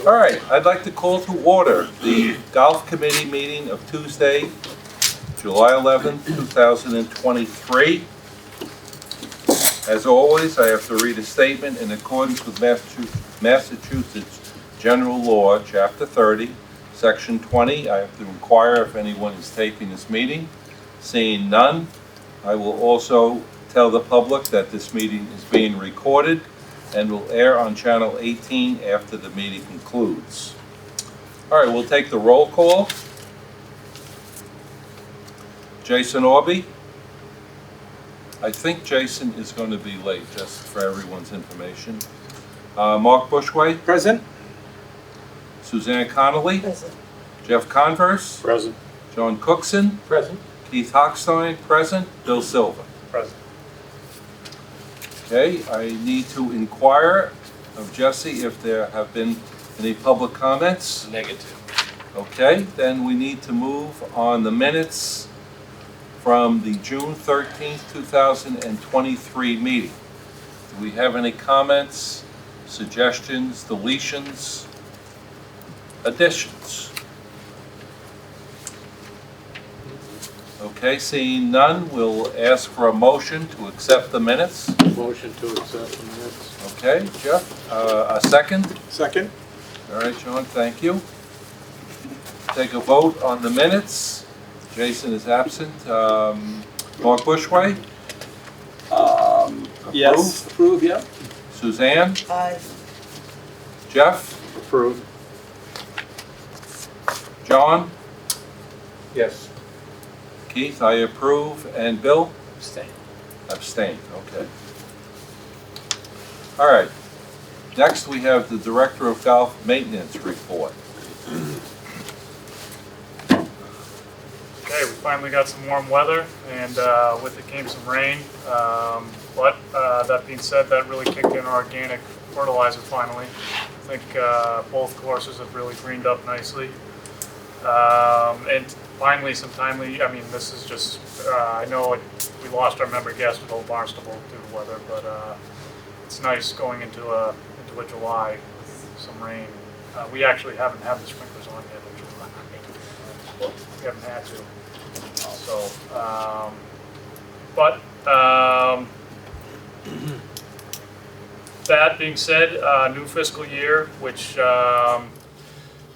All right, I'd like to call to order the Golf Committee meeting of Tuesday, July 11th, 2023. As always, I have to read a statement in accordance with Massachusetts General Law, Chapter 30, Section 20. I have to inquire if anyone is taping this meeting. Seeing none, I will also tell the public that this meeting is being recorded and will air on Channel 18 after the meeting concludes. All right, we'll take the roll call. Jason Orby. I think Jason is going to be late, just for everyone's information. Mark Bushway. Present. Suzanne Connolly. Present. Jeff Converse. Present. John Cookson. Present. Keith Hochstein. Present. Bill Silva. Present. Okay, I need to inquire of Jesse if there have been any public comments. Negative. Okay, then we need to move on the minutes from the June 13th, 2023 meeting. Do we have any comments, suggestions, deletions, additions? Okay, seeing none, we'll ask for a motion to accept the minutes. Motion to accept the minutes. Okay, Jeff, a second? Second. All right, John, thank you. Take a vote on the minutes. Jason is absent. Mark Bushway? Yes. Approve, yeah. Suzanne? Aye. Jeff? Approve. John? Yes. Keith, I approve. And Bill? Abstain. Abstain, okay. All right. Next, we have the Director of Golf Maintenance report. Okay, we finally got some warm weather, and with it came some rain. But that being said, that really kicked in organic fertilizer finally. I think both courses have really greened up nicely. And finally, some timely, this is just, I know we lost our member guest with old Barnstable due to weather, but it's nice going into a July with some rain. We actually haven't had the sprinklers on yet in July. We haven't had to. So, that being said, new fiscal year, which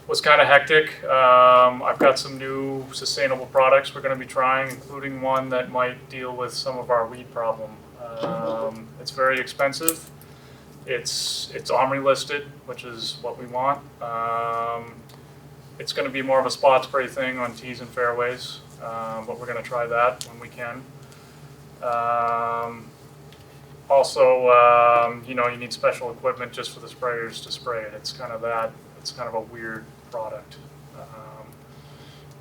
was kind of hectic. I've got some new sustainable products we're going to be trying, including one that might deal with some of our weed problem. It's very expensive. It's OMRI listed, which is what we want. It's going to be more of a spot spray thing on tees and fairways, but we're going to try that when we can. Also, you need special equipment just for the sprayers to spray it. It's kind of a weird product.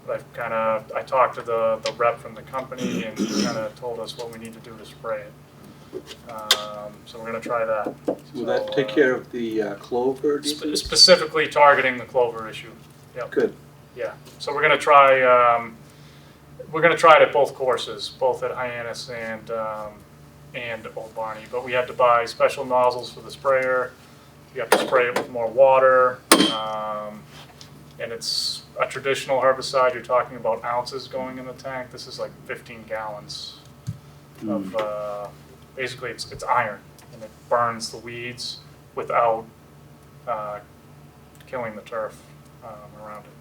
But I talked to the rep from the company, and he kind of told us what we need to do to spray it. So we're going to try that. Will that take care of the clover? Specifically targeting the clover issue. Yep. Good. Yeah. So we're going to try. We're going to try it at both courses, both at Hyannis and Old Barney. But we had to buy special nozzles for the sprayer. You have to spray it with more water, and it's a traditional herbicide. You're talking about ounces going in the tank. This is like 15 gallons of. Basically, it's iron, and it burns the weeds without killing the turf around it.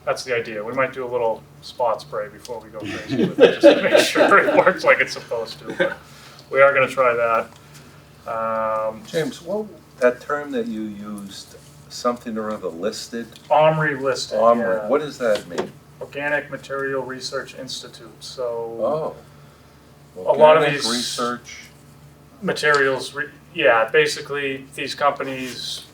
That's the idea. We might do a little spot spray before we go crazy with it, just to make sure it works like it's supposed to. But we are going to try that. James, that term that you used, something or other listed? OMRI listed. OMRI. Yeah. What does that mean? Organic Material Research Institute. So a lot of these research materials, basically these companies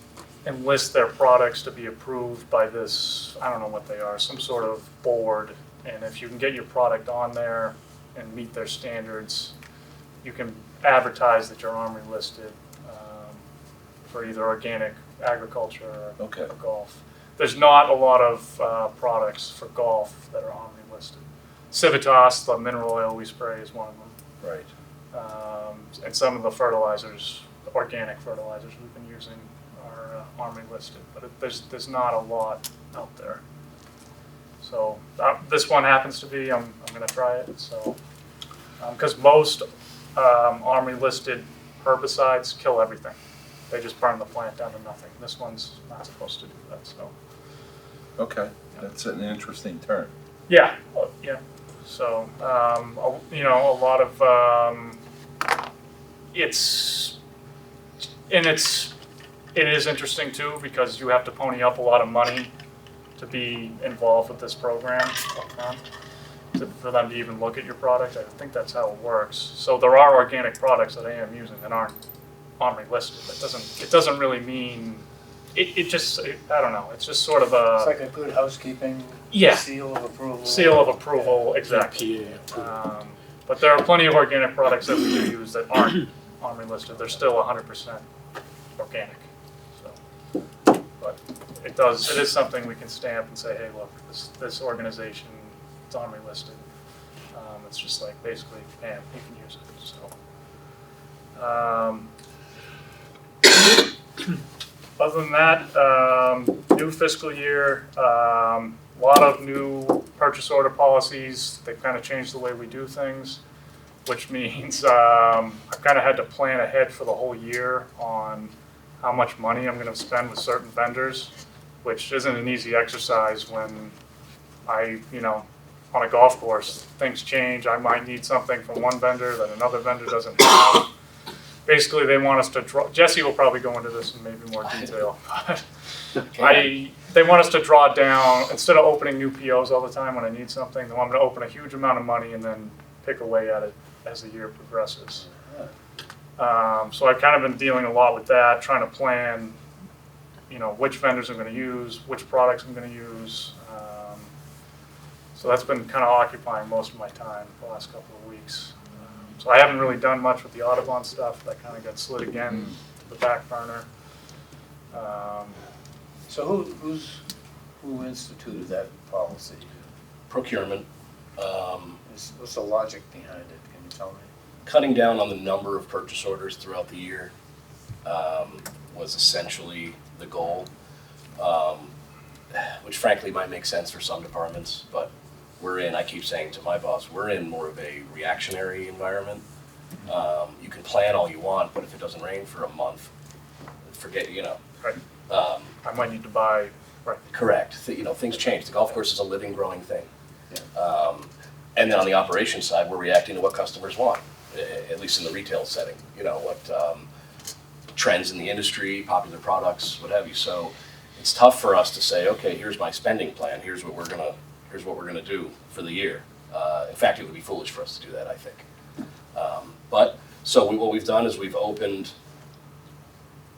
enlist their products to be approved by this, I don't know what they are, some sort of board, and if you can get your product on there and meet their standards, you can advertise that you're OMRI listed for either organic agriculture or golf. There's not a lot of products for golf that are OMRI listed. Civitas, the mineral oil we spray, is one of them. Right. And some of the fertilizers, organic fertilizers we've been using are are Army listed, but there's not a lot out there. So this one happens to be, I'm going to try it. So because most Army listed herbicides kill everything. They just burn the plant down to nothing. This one's not supposed to do that. So Okay, that's an interesting term. yeah, yeah. So a lot of it is interesting too, because you have to pony up a lot of money to be involved with this program up front, for them to even look at your product. I think that's how it works. So there are organic products that I am using that aren't Army listed. It doesn't really mean, I don't know, it's just sort of It's a like a good housekeeping Yeah. seal of approval. seal of approval, exactly. PA. But there are plenty of organic products that we do use that aren't Army listed. They're still 100% organic. So, but it is something we can stamp and say, hey, look, this organization is Army listed. It's just like basically, bam, you can use it. So, other than that, new fiscal year, a lot of new purchase order policies. They've kind of changed the way we do things, which means I've kind of had to plan ahead for the whole year on how much money I'm going to spend with certain vendors, which isn't an easy exercise when on a golf course, things change. I might need something from one vendor that another vendor doesn't have. Basically, they want us to draw, Jesse will probably go into this in maybe more detail, but they want us to draw down, instead of opening new POs all the time when I need something, they want me to open a huge amount of money and then pick away at it as the year progresses. So I've kind of been dealing a lot with that, trying to plan, which vendors I'm going to use, which products I'm going to use. So that's been kind of occupying most of my time the last couple of weeks. So I haven't really done much with the Audubon stuff. That kind of got slid again to the back burner. So who instituted that policy? Procurement, What's the logic behind it? Can you tell me? cutting down on the number of purchase orders throughout the year was essentially the goal, which frankly might make sense for some departments, but I keep saying to my boss, we're in more of a reactionary environment. You can plan all you want, but if it doesn't rain for a month, forget, Right. I might need to buy. Right. Correct. Things change. The golf course is a living, growing thing. Yeah. And then on the operations side, we're reacting to what customers want, at least in the retail setting. What trends in the industry, popular products, what have you. So it's tough for us to say, okay, here's my spending plan. Here's what we're gonna do for the year. In fact, it would be foolish for us to do that, I think. What we've done is we've opened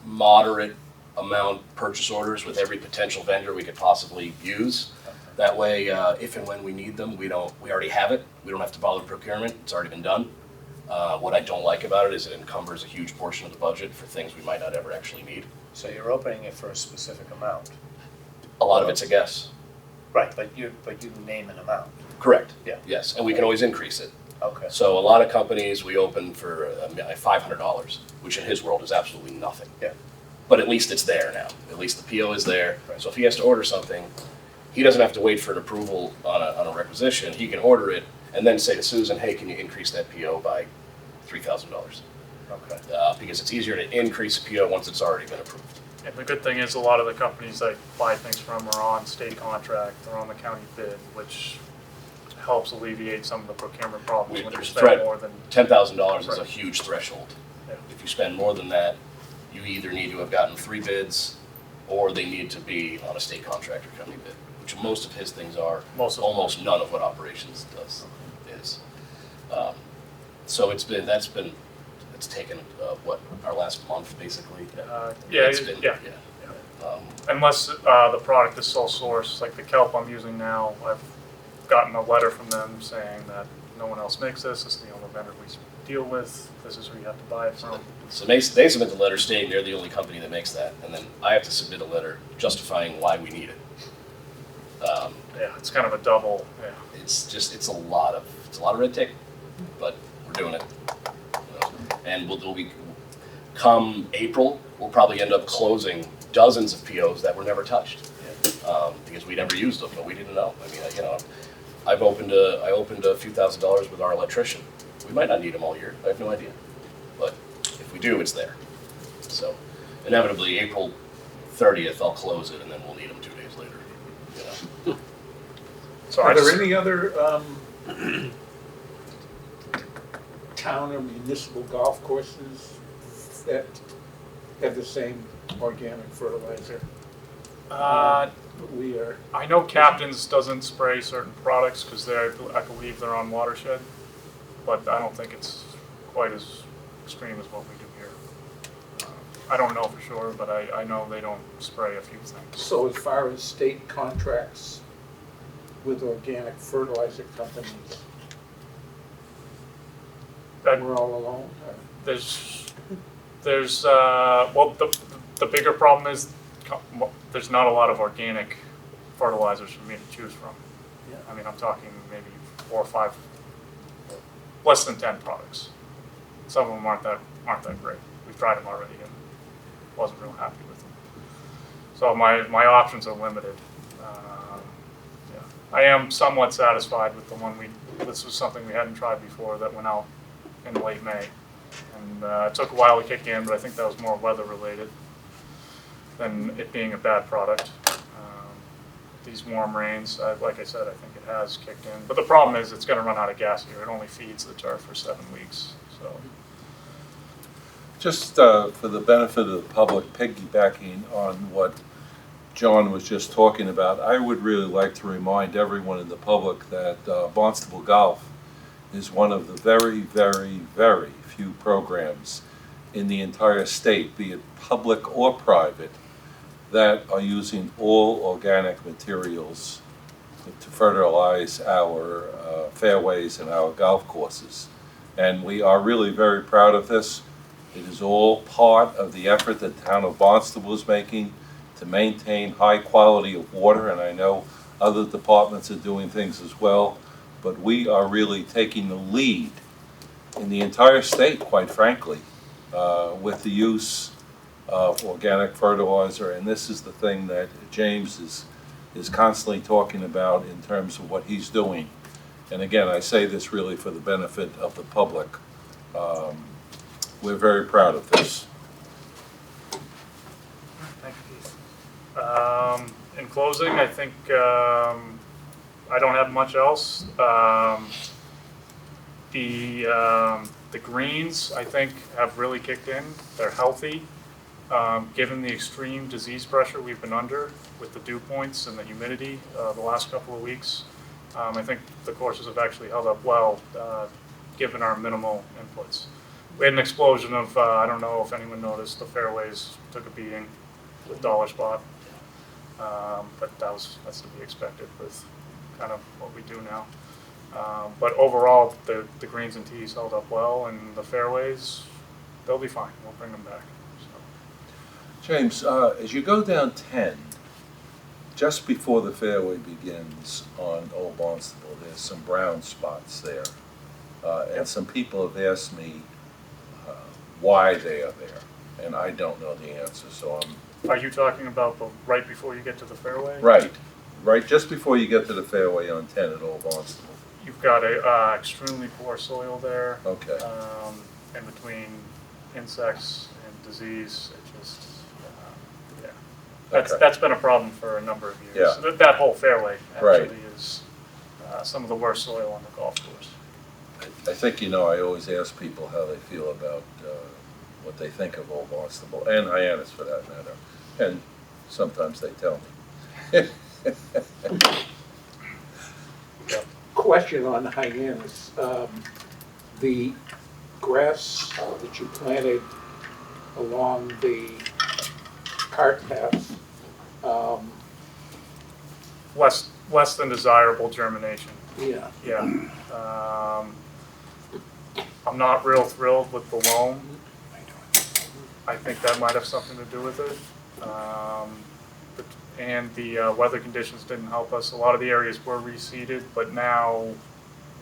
moderate amount purchase orders with every potential vendor we could possibly use. That way, if and when we need them, we already have it. We don't have to bother procurement. It's already been done. What I don't like about it is it encumbers a huge portion of the budget for things we might not ever actually need. So you're opening it for a specific amount? A lot of it's a guess. Right, but you name an amount. Correct. Yeah. Yes, and we can always increase it. Okay. So a lot of companies, we open for $500, which in his world is absolutely nothing. Yeah. But at least it's there now. At least the PO is there. Right. So if he has to order something, he doesn't have to wait for an approval on a requisition. He can order it and then say to Susan, hey, can you increase that PO by $3,000? Okay. Because it's easier to increase a PO once it's already been approved. And the good thing is a lot of the companies that buy things from are on state contract, they're on the county bid, which helps alleviate some of the procurement problems when you There's a spend threat. more than. $10,000 is a Right. huge threshold. Yeah. If you spend more than that, you either need to have gotten 3 bids or they need to be on a state contractor county bid, which most of his things are. Most of them. Almost none of what operations does is. So it's taken our last month basically. It's been- yeah. Um, Unless the product is sole source, like the kelp I'm using now, I've gotten a letter from them saying that no one else makes this is the only vendor we deal with, this is who you have to buy it from. So they submit the letter stating they're the only company that makes that, and then I have to submit a letter justifying why we need it. Yeah, it's kind of a double, yeah. It's a lot of red tape, but we're doing it. And we'll be, come April, we'll probably end up closing dozens of POs that were never touched, because we never used them, but we didn't know. I mean, I opened a few $1,000s with our electrician. We might not need them all year, I have no idea. But if we do, it's there. So inevitably, April 30th, I'll close it, and then we'll need them 2 days later, you know. So I Are there just, any other town or municipal golf courses that have the same organic fertilizer? We are, I know Captain's doesn't spray certain products because I believe they're on watershed, but I don't think it's quite as extreme as what we do here. I don't know for sure, but I know they don't spray a few things. so as far as state contracts with organic fertilizer companies, That- we're all alone? There's well, the bigger problem is there's not a lot of organic fertilizers for me to choose from. Yeah. I mean, I'm talking maybe 4 or 5, less than 10 products. Some of them aren't that great. We've tried them already and wasn't real happy with them. So my options are limited. Yeah. I am somewhat satisfied with the one this was something we hadn't tried before that went out in late May. And it took a while to kick in, but I think that was more weather related than it being a bad product. These warm rains, like I said, I think it has kicked in. But the problem is it's going to run out of gas here. It only feeds the turf for 7 weeks. So Just for the benefit of the public, piggybacking on what John was just talking about, I would really like to remind everyone in the public that Barnstable Golf is one of the very, very, very few programs in the entire state, be it public or private, that are using all organic materials to fertilize our fairways and our golf courses. And we are really very proud of this. It is all part of the effort that the town of Barnstable is making to maintain high quality of water, and I know other departments are doing things as well, but we are really taking the lead in the entire state, quite frankly, with the use of organic fertilizer, and this is the thing that James is constantly talking about in terms of what he's doing. And again, I say this really for the benefit of the public. We're very proud of this. thank you, Keith. In closing, I think I don't have much else. The greens, I think, have really kicked in. They're healthy. Given the extreme disease pressure we've been under with the dew points and the humidity the last couple of weeks, I think the courses have actually held up well, given our minimal inputs. We had an explosion of, I don't know if anyone noticed, the fairways took a beating with dollar spot. But that's to be expected with kind of what we do now. But overall, the greens and tees held up well, and the fairways, they'll be fine. We'll bring them back. So. James, as you go down 10, just before the fairway begins on Old Barnstable, there's some brown spots there. And some people have asked me why they are there, and I don't know the answer, so I'm... Are you talking about right before you get to the fairway? Right, just before you get to the fairway on 10 at Old Barnstable. You've got a extremely poor soil there. Okay. In between insects and disease, it just, yeah. Okay. That's been a problem for a number of years. Yeah. That whole fairway Right. actually is some of the worst soil on the golf course. I think, I always ask people how they feel about what they think of Old Barnstable, and Hyannis for that matter, and sometimes they tell me. Question on Hyannis. The grass that you planted along the cart paths, Less than desirable germination. yeah, Yeah. I'm not real thrilled with the loam. I think that might have something to do with it. And the weather conditions didn't help us. A lot of the areas were reseeded, but now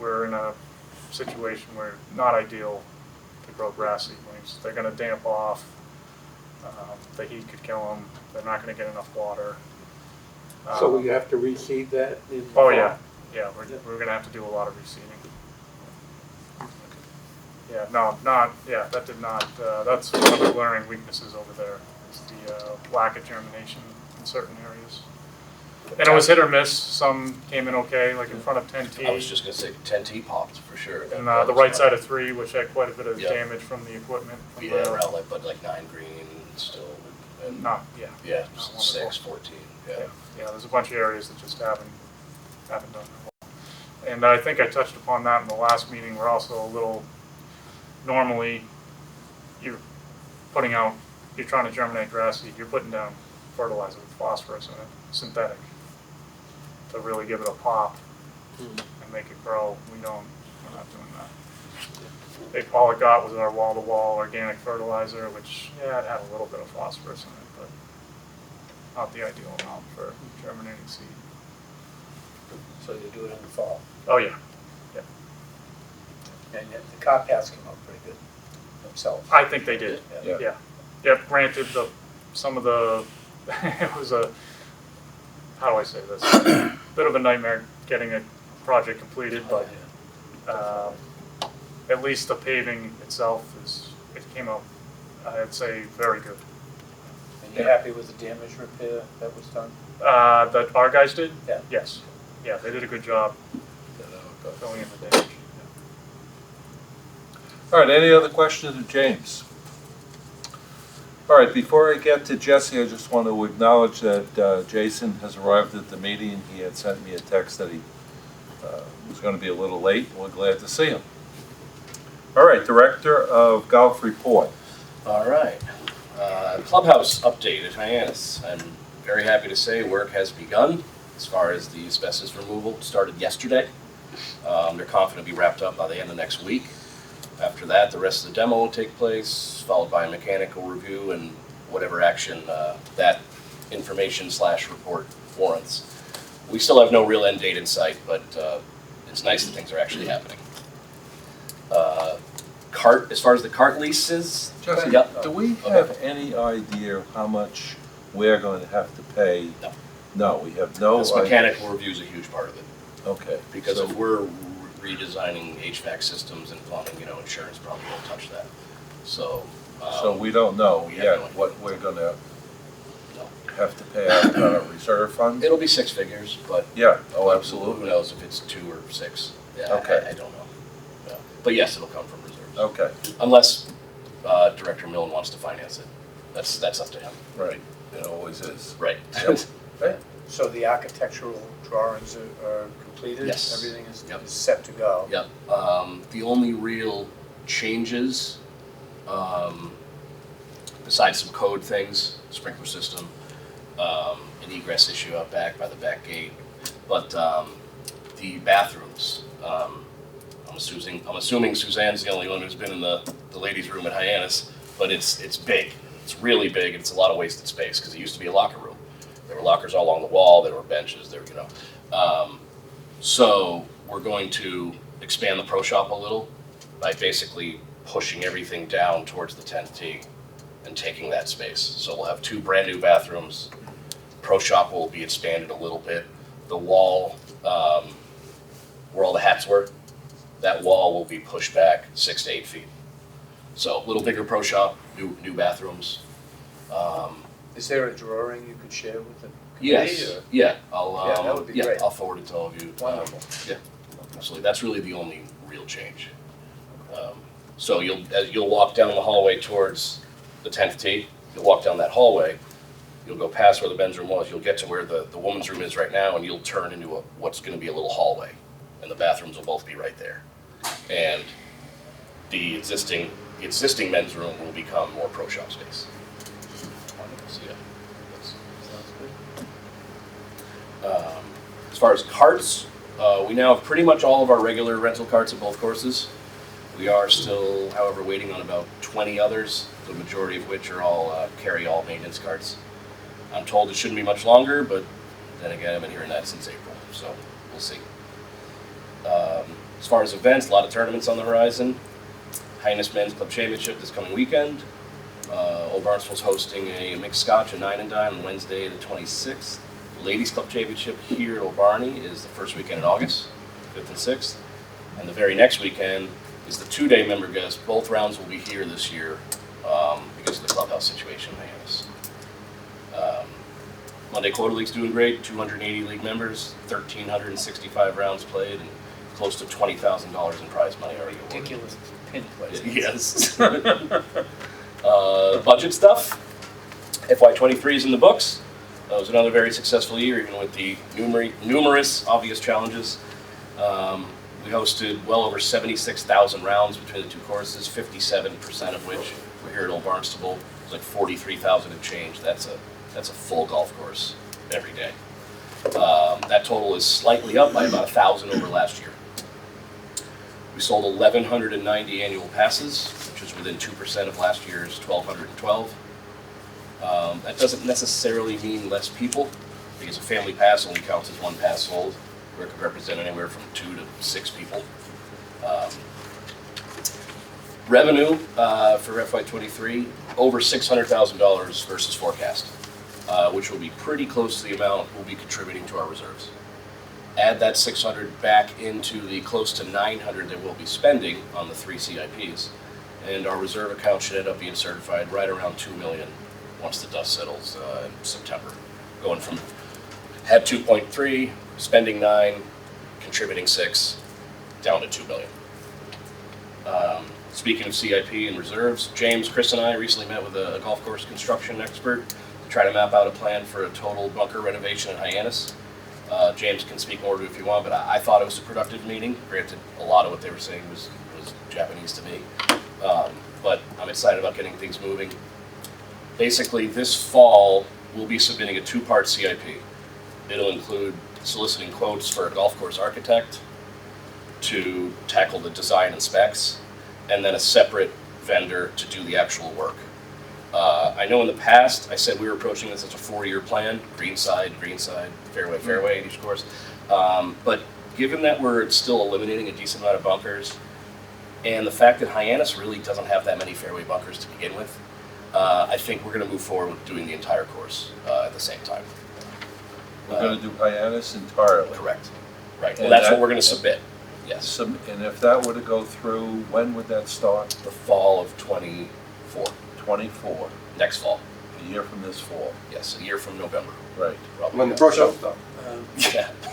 we're in a situation where not ideal to grow grass seedlings. They're going to damp off. The heat could kill them. They're not going to get enough water. So we have to reseed that in the Oh fall? yeah, yeah. We're going to have to do a lot of reseeding. Yeah, no, not yeah. That did not. That's one of the glaring weaknesses over there. Is the lack of germination in certain areas. And it was hit or miss. Some came in okay, like in front of 10T. I was just gonna say 10T popped for sure. And That the was right fine. side of 3, which had quite a bit of Yeah. damage from the equipment. From Yeah, the, around like, but like 9 green still. And not, yeah. yeah, not 6, wonderful. 14. Yeah. Yeah, there's a bunch of areas that just haven't done well. And I think I touched upon that in the last meeting. We're also a little, normally, you're trying to germinate grass seed, you're putting down fertilizer with phosphorus in it, synthetic, to really give it a pop and make it grow. We're not doing that. All it got was our wall-to-wall organic fertilizer, which, yeah, it had a little bit of phosphorus in it, but not the ideal amount for germinating seed. So you do it in the fall. Oh, yeah. And yet the carpaths come out pretty good themselves. I think they did. Yeah. Yeah. Yeah, granted, some of the, it was a, how do I say this? Bit of a nightmare getting a project completed, but at least the paving itself it came out, I'd say, very good. And you're happy with the damage repair that was done? That our guys did? Yeah. Yes. Yeah, they did a good job Yeah, that was- filling in the damage. All right, any other questions of James? All right, before I get to Jesse, I just want to acknowledge that Jason has arrived at the meeting. He had sent me a text that he was going to be a little late. We're glad to see him. All right, Director of Golf Report. All right. Clubhouse update at Hyannis. I'm very happy to say work has begun as far as the asbestos removal. Started yesterday. They're confident to be wrapped up by the end of next week. After that, the rest of the demo will take place, followed by a mechanical review and whatever action that information/report warrants. We still have no real end date in sight, but it's nice that things are actually happening. As far as the cart leases, Jesse, Yep. do we have any idea how much we're going to have to pay? No. No, we have no this idea. mechanical review is a huge part of it. Okay. Because so- if we're redesigning HVAC systems and plumbing, insurance probably won't touch that. So. So we don't know we have yet no idea. what we're gonna No. have to pay out of our reserve fund? It'll be 6 figures, but. Yeah, oh, Who absolutely. knows if it's 2 or 6? Yeah, Okay. I don't know. Yeah. But yes, it'll come from reserves. Okay, Unless Director Millen wants to finance it. That's up to him. right, it always is. Right. Yep. Right. So the architectural drawings are completed? Yes. Everything is Yep. is set to go? Yep. The only real changes, besides some code things, sprinkler system, an egress issue out back by the back gate, but the bathrooms. I'm assuming Suzanne's the only one who's been in the ladies' room at Hyannis, but it's big. It's really big, and it's a lot of wasted space because it used to be a locker room. There were lockers all along the wall. There were benches. So we're going to expand the pro shop a little by basically pushing everything down towards the 10th tee and taking that space. So we'll have 2 brand new bathrooms. Pro shop will be expanded a little bit. The wall, where all the hats were, that wall will be pushed back 6 to 8 feet. So a little bigger pro shop, new bathrooms. Is there a drawing you could share with the committee? Yes, or- yeah, Yeah, that would be great. I'll forward it to all of you. Wonderful. Yeah, absolutely. That's really the only real change. So as you'll walk down the hallway towards the 10th tee, you'll walk down that hallway, you'll go past where the men's room was, you'll get to where the women's room is right now, and you'll turn into what's gonna be a little hallway. And the bathrooms will both be right there. And the existing men's room will become more pro shop space. So yeah, Sounds good. as far as carts, we now have pretty much all of our regular rental carts at both courses. We are still, however, waiting on about 20 others, the majority of which are all carry-all maintenance carts. I'm told it shouldn't be much longer, but then again, I've been hearing that since April, so we'll see. As far as events, a lot of tournaments on the horizon. Hyannis Men's Club Championship this coming weekend. Old Barnstable's hosting a mixed scotch and 9 and dine on Wednesday the 26th. Ladies Club Championship here at Old Barney is the first weekend in August, 5th and 6th. And the very next weekend is the 2-day member guest. Both rounds will be here this year because of the clubhouse situation in Hyannis. Monday Quarter League's doing great, 280 league members, 1,365 rounds played, and close to $20,000 in prize money already awarded. Ridiculous pin placement. Yes. Budget stuff. FY23 is in the books. It was another very successful year, even with the numerous obvious challenges. We hosted well over 76,000 rounds between the two courses, 57% of which were here at Old Barnstable. It was like 43,000 and change. That's a full golf course every day. That total is slightly up by about 1,000 over last year. We sold 1,190 annual passes, which is within 2% of last year's 1,212. That doesn't necessarily mean less people, because a family pass only counts as one pass sold, where it could represent anywhere from 2 to 6 people. Revenue for FY23, over $600,000 versus forecast, which will be pretty close to the amount we'll be contributing to our reserves. Add that 600 back into the close to 900 that we'll be spending on the 3 CIPs, and our reserve account should end up being certified right around $2 million once the dust settles in September. Going from had 2.3, spending 9, contributing 6, down to $2 million. Speaking of CIP and reserves, James, Chris, and I recently met with a golf course construction expert to try to map out a plan for a total bunker renovation in Hyannis. James can speak more to it if you want, but I thought it was a productive meeting. Granted, a lot of what they were saying was Japanese to me, but I'm excited about getting things moving. Basically, this fall, we'll be submitting a 2-part CIP. It'll include soliciting quotes for a golf course architect to tackle the design and specs, and then a separate vendor to do the actual work. I know in the past, I said we were approaching this as a 4-year plan, green side, fairway in each course. But given that we're still eliminating a decent amount of bunkers, and the fact that Hyannis really doesn't have that many fairway bunkers to begin with, I think we're going to move forward with doing the entire course at the same time. We're gonna do Hyannis entirely. Correct. Right. And Well, that's that- what we're going to submit. Yes. And if that were to go through, when would that start? The fall of 24. 24, Next fall. a year from this fall. Yes, a year from November. Right. Probably. When the brush up though.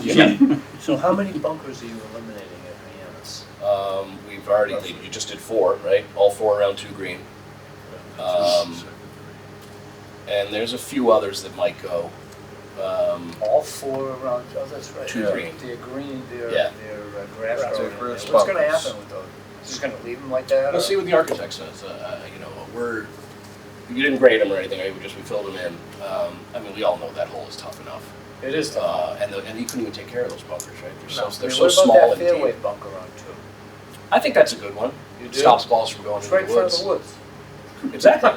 Yeah. So how many bunkers are you eliminating at Hyannis? We've already, you just did 4, right? All 4 around 2 green. And there's a few others that might go. All 4 around, oh, that's right. 2 Yeah. green. They're green, they're Yeah. grass They're growing. grass What's gonna bunkers. happen with those? Just gonna leave them like that? We'll or- see what the architect says. We didn't grade them or anything. We filled them in. I mean, we all know that hole is tough enough. It is tough. And he couldn't even take care of those bunkers, right? They're No. so, they're I mean, so what small about and that fairway deep. bunker on 2? I think that's a good one. You do? Stops balls from going It's into right in the front woods. of the woods. Exactly.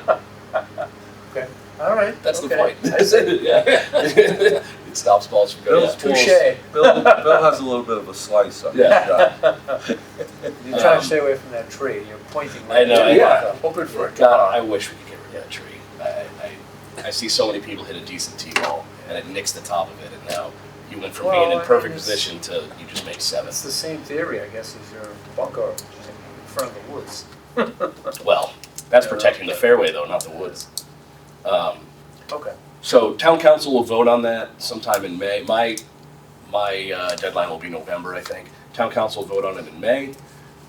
Okay, all right. That's okay. the point. That's it. Yeah. It stops balls from going. Bill's Yeah. balls- Touche. Bill has a little bit of a slice on Yeah. that job. You're trying to stay away from that tree. You're pointing. I know, Right yeah. at the- hoping for a God, I top. wish we could get rid of that tree. I see so many people hit a decent tee ball and it nicks the top of it, and now you went from Well, being I in mean, perfect it's- position to you just make 7. It's the same theory, I guess, as your bunker in front of the woods. Well, that's protecting the fairway though, not the woods. Okay. So town council will vote on that sometime in May. My deadline will be November, I think. Town council will vote on it in May,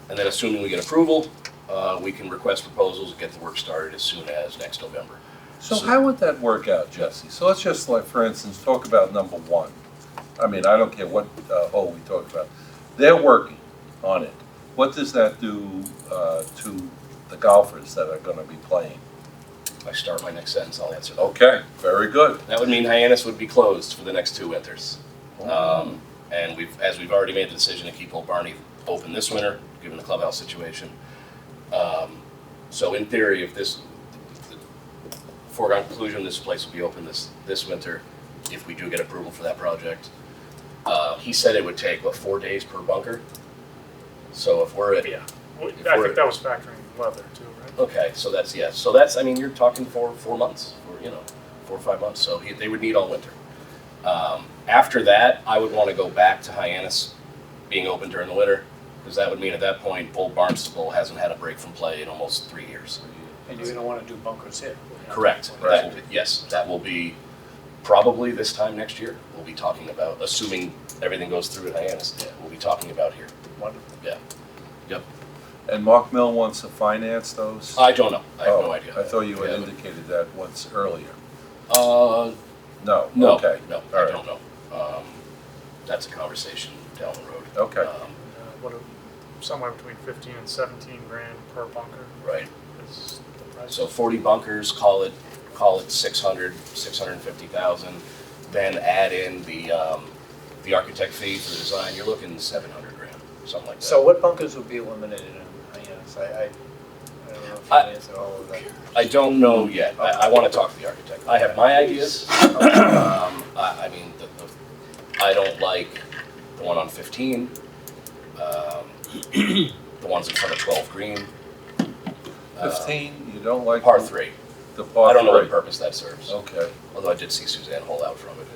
and then assuming we get approval, we can request proposals and get the work started as soon as next November. So how would that work out, Jesse? So let's just, like, for instance, talk about number 1. I mean, I don't care what hole we talk about. They're working on it. What does that do to the golfers that are gonna be playing? If I start my next sentence, I'll answer that. Okay, very good. That would mean Hyannis would be closed for the next 2 winters. And as we've already made the decision to keep Old Barney open this winter, given the clubhouse situation. So in theory, if this, foregone conclusion, this place will be open this winter, if we do get approval for that project. He said it would take, 4 days per bunker? So if we're at Yeah. I think that was factoring weather too, right? Okay, so that's, I mean, you're talking 4 months, or, 4 or 5 months, so they would need all winter. After that, I would want to go back to Hyannis being open during the winter, because that would mean at that point, Old Barnstable hasn't had a break from play in almost 3 years. And you're gonna wanna do bunkers here. Correct. Right. Yes, that will be probably this time next year. We'll be talking about, assuming everything goes through at Hyannis, we'll be talking about here. Wonderful. Yeah. Yep. And Mark Mill wants to finance those? I don't know. I have Oh, no idea. I thought you had Yeah. indicated that once earlier. No, No, okay. no, All I right. don't know. That's a conversation down the road. Okay. Somewhere between 15 and 17 grand per bunker Right. is the price. So 40 bunkers, call it 650,000. Then add in the architect fee for the design. You're looking 700 grand, something like that. So what bunkers would be eliminated in Hyannis? I don't know if you can answer all of that. I don't know yet. I want to talk to the architect. I have my ideas. I mean, I don't like the one on 15. The ones in front of 12 Green. 15, you don't like? Par 3. The par I don't know what 3. purpose that serves. Okay. Although I did see Suzanne hole out from it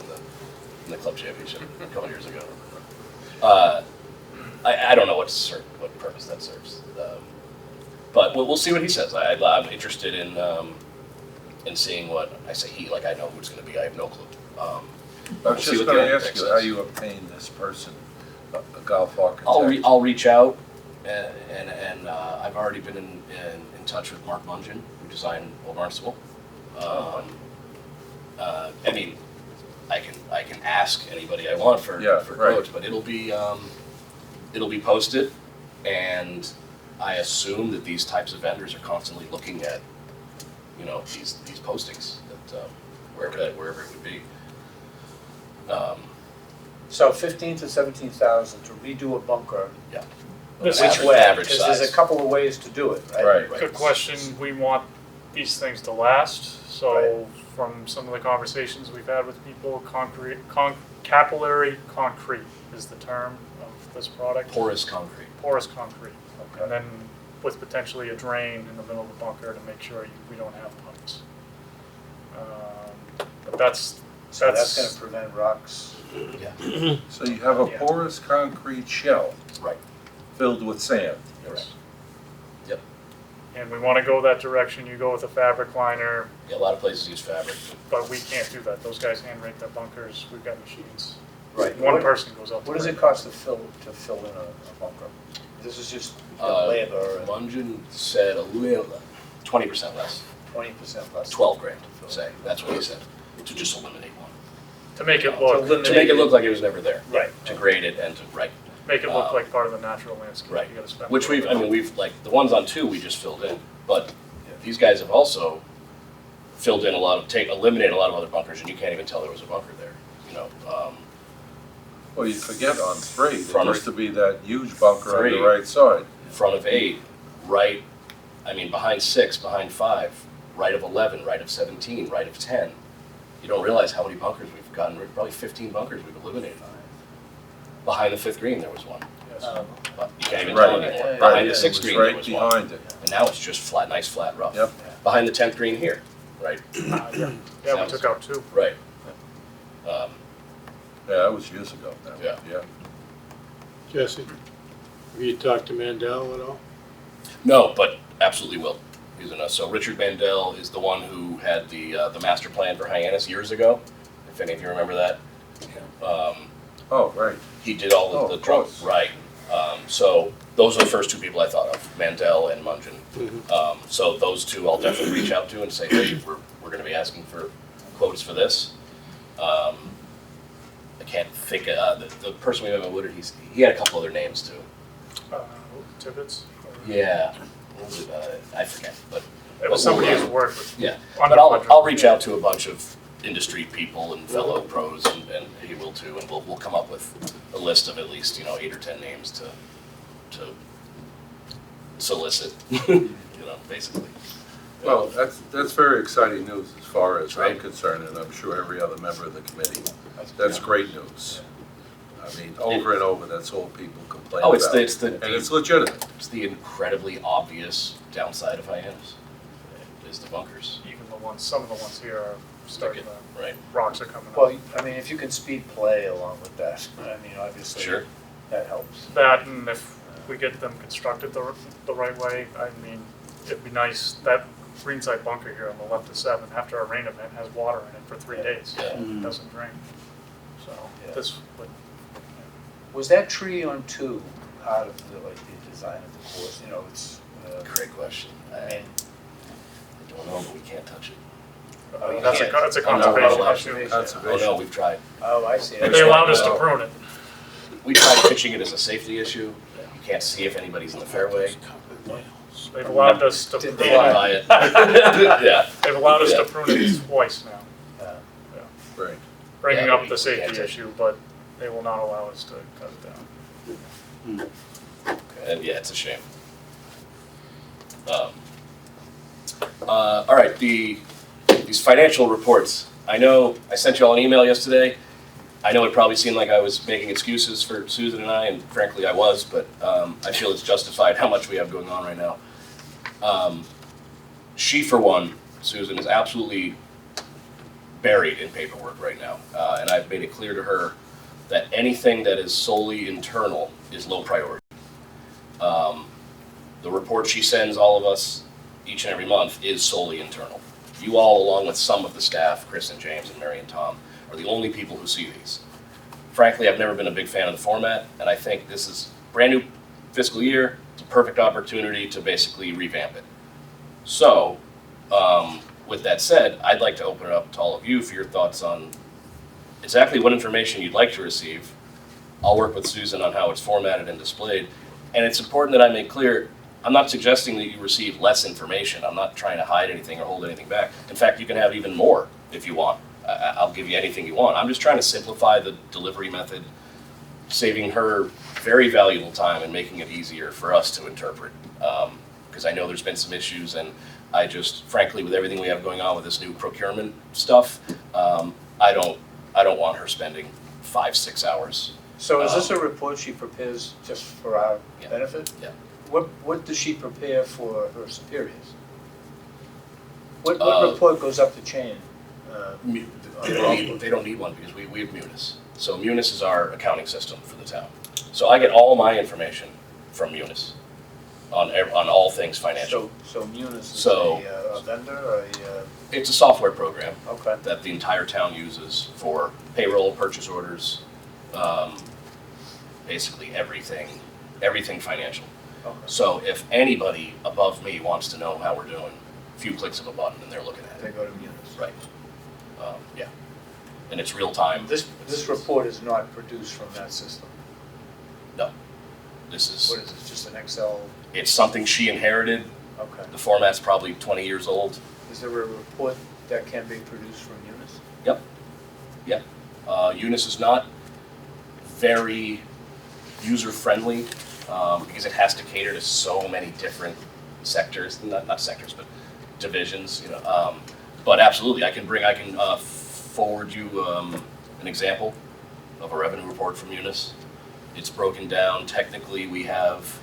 in the club championship a couple years ago. I don't know what purpose that serves. But we'll see what he says. I'm interested in seeing what, I say he, like I know who it's going to be. I have no clue. I We'll was see just what the going to architect ask you how says. you obtain this person, a golf architect. I'll reach out, and I've already been in touch with Mark Mungin, who designed Old Barnstable. I mean, I can ask anybody I want for Yeah, right. quotes, but it'll be posted, and I assume that these types of vendors are constantly looking at, these postings that wherever it would be. So 15 to 17,000 to redo a bunker. Yeah. This Which is way? Average Because there's size. a couple of ways to do it, right? Right. Right. Good question. We want these things to last. So from some of the conversations we've had with people, capillary concrete is the term of this product. Porous concrete. Porous concrete. Okay. And then with potentially a drain in the middle of the bunker to make sure we don't have pumps. But that's So that's gonna prevent rocks. Yeah. So you have a Yeah. porous concrete shell Right. filled with sand. Correct. and we want to go that direction. You go with a fabric liner, Yeah, a lot of places use fabric. but we can't do that. Those guys hand rake their bunkers. We've got machines. Right. One person goes up. What does to it cost to fill in a bunker? This is just labor and Mungin said 20% less, 20% less. 12 grand, say, that's what he said, to just eliminate one. to make it To look eliminate- To make it look like it was never there. Right. To grade it and to, make it look like part of the natural landscape. Right. You gotta spend Which we've like, the ones on 2 we just filled in, but these guys have also filled in eliminated a lot of other bunkers, and you can't even tell there was a bunker there, Well, you forget on 3, there Front of- used to be that huge bunker on the 3. right side. front of 8, behind 6, behind 5, right of 11, right of 17, right of 10. You don't realize how many bunkers we've gotten rid, probably 15 bunkers we've eliminated. Behind the 5th green, there was one, but you can't even tell Right. anymore. Right. Behind the It 6th was green, there right was one. behind it. And now it's just flat, nice flat rough. Yep. Behind the 10th green here, right? Yeah, we Sounds- took out 2. Right. Yeah, that was years ago now. Yeah. Jesse, have you talked to Mandel at all? No, but absolutely will. He's in us. So Richard Mandel is the one who had the master plan for Hyannis years ago, if any of you remember that. Oh, right. He did all Oh, of the of drum, course. right. So those are the first 2 people I thought of, Mandel and Mungin. So those 2 I'll definitely reach out to and say, hey, we're gonna be asking for quotes for this. I can't think, the person we met in Woodard, he had a couple other names too. Tibbets. Yeah, what was it? I forget, but. It was somebody who's worked with. Yeah, under but 100. I'll reach out to a bunch of industry people and fellow pros, and he will too, and we'll come up with a list of at least 8 or 10 names to solicit, basically. Well, that's very exciting news as far as I'm Right. concerned, and I'm sure every other member of the committee. That's great news. I mean, over and over, that's all people complain about. Oh, it's And it's legitimate. it's the incredibly obvious downside of Hyannis, is the bunkers, Even some of the ones here are starting to, right? rocks are coming up. Well, I mean, if you can speed play along with that, I mean, obviously, Sure. that helps. That, and if we get them constructed the right way, I mean, it'd be nice, that greenside bunker here on the left of 7, after a rain event, has water in it for 3 days. Yeah. It doesn't drain. So Yeah. this would, Was that tree on 2 part of the, like, the design of the course? You know, it's, Great question. I I mean, don't know, but we can't touch it. Oh, you that's can't. that's a Oh, no, we're not conservation allowed issue. to. Oh, Conservation. no, we've tried. oh, I see. They allowed us to prune it. We tried pitching it as a safety issue. You can't see if anybody's in the fairway. They've allowed us to Didn't prune They didn't it. buy it. Yeah, They've allowed us Yeah. to prune it twice now, Right. bringing Yeah, up we the safety can't take- issue, but they will not allow us to cut it down. and yeah, it's a shame. All right, these financial reports. I know I sent you all an email yesterday. I know it probably seemed like I was making excuses for Susan and I, and frankly I was, but I feel it's justified how much we have going on right now. She, for one, Susan, is absolutely buried in paperwork right now, and I've made it clear to her that anything that is solely internal is low priority. The report she sends all of us each and every month is solely internal. You all, along with some of the staff, Chris and James and Mary and Tom, are the only people who see these. Frankly, I've never been a big fan of the format, and I think this is brand new fiscal year. It's a perfect opportunity to basically revamp it. So, with that said, I'd like to open it up to all of you for your thoughts on exactly what information you'd like to receive. I'll work with Susan on how it's formatted and displayed. And it's important that I make clear, I'm not suggesting that you receive less information. I'm not trying to hide anything or hold anything back. In fact, you can have even more if you want. I'll give you anything you want. I'm just trying to simplify the delivery method, saving her very valuable time and making it easier for us to interpret. Because I know there's been some issues, and I just, frankly, with everything we have going on with this new procurement stuff, I don't want her spending 5-6 hours. So is this a report she prepares just for our Yeah. benefit? Yeah. What does she prepare for her superiors? What Uh, report goes up the chain? They don't need one because we have Munis. So Munis is our accounting system for the town. So I get all my information from Munis on all things financial. So Munis is So- a vendor or It's a software program okay. that the entire town uses for payroll, purchase orders, basically everything financial. Okay. So if anybody above me wants to know how we're doing, a few clicks of a button and they're looking at They it. go to Munis. Right. Yeah. And it's real time. This report is not produced from that system. This is, What is it, just an Excel? it's something she inherited. Okay. The format's probably 20 years old. Is there a report that can be produced from Munis? Unis is not very user-friendly because it has to cater to so many different sectors, not sectors, but divisions, you know. But absolutely, I can forward you an example of a revenue report from Unis. It's broken down. Technically, we have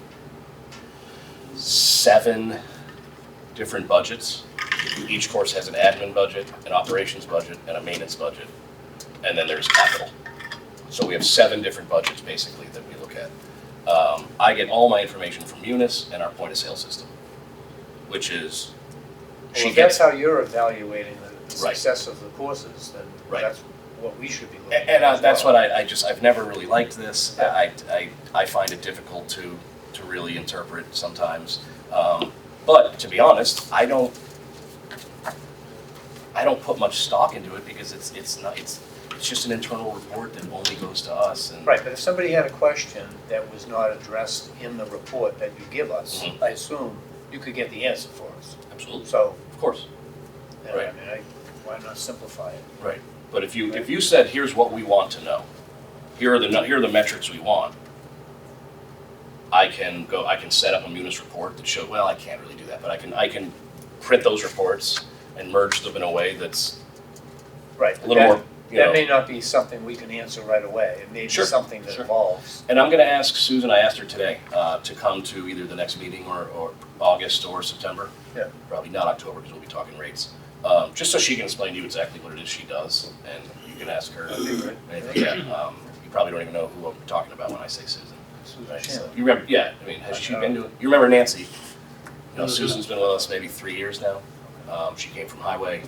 7 different budgets. Each course has an admin budget, an operations budget, and a maintenance budget. And then there's capital. So we have 7 different budgets, basically, that we look at. I get all my information from Munis and our point-of-sale system, which is, Well, if that's how you're evaluating the Right. success of the courses, then Right. that's what we should be looking at. and as that's well. what I've never really liked this. I find it difficult to really interpret sometimes. But to be honest, I don't put much stock into it because it's just an internal report that only goes to us. And Right, but if somebody had a question that was not addressed in the report that you give us, Mhm. I assume you could get the answer for us. Absolutely, So, of course. you know, Right. I mean, why not simplify it? Right. But if you said, here's what we want to know, here are the metrics we want, I can set up a Munis report that shows, well, I can't really do that, but I can print those reports and merge them in a way that's Right. a little more you know. That may not be something we can answer right away. It may be Sure, something that sure. evolves. And I'm gonna ask Susan, I asked her today, to come to either the next meeting or August or September. Yeah. Probably not October, because we'll be talking rates. Just so she can explain to you exactly what it is she does, and you can ask her. That'd be great. anything. Yeah, you probably don't even know who I'm talking about when I say Susan. Susan Right, so, Shanley. you remember, yeah, I mean, has she been doing, you remember Nancy? You know, Susan's been with us maybe 3 years now. She came from Highway,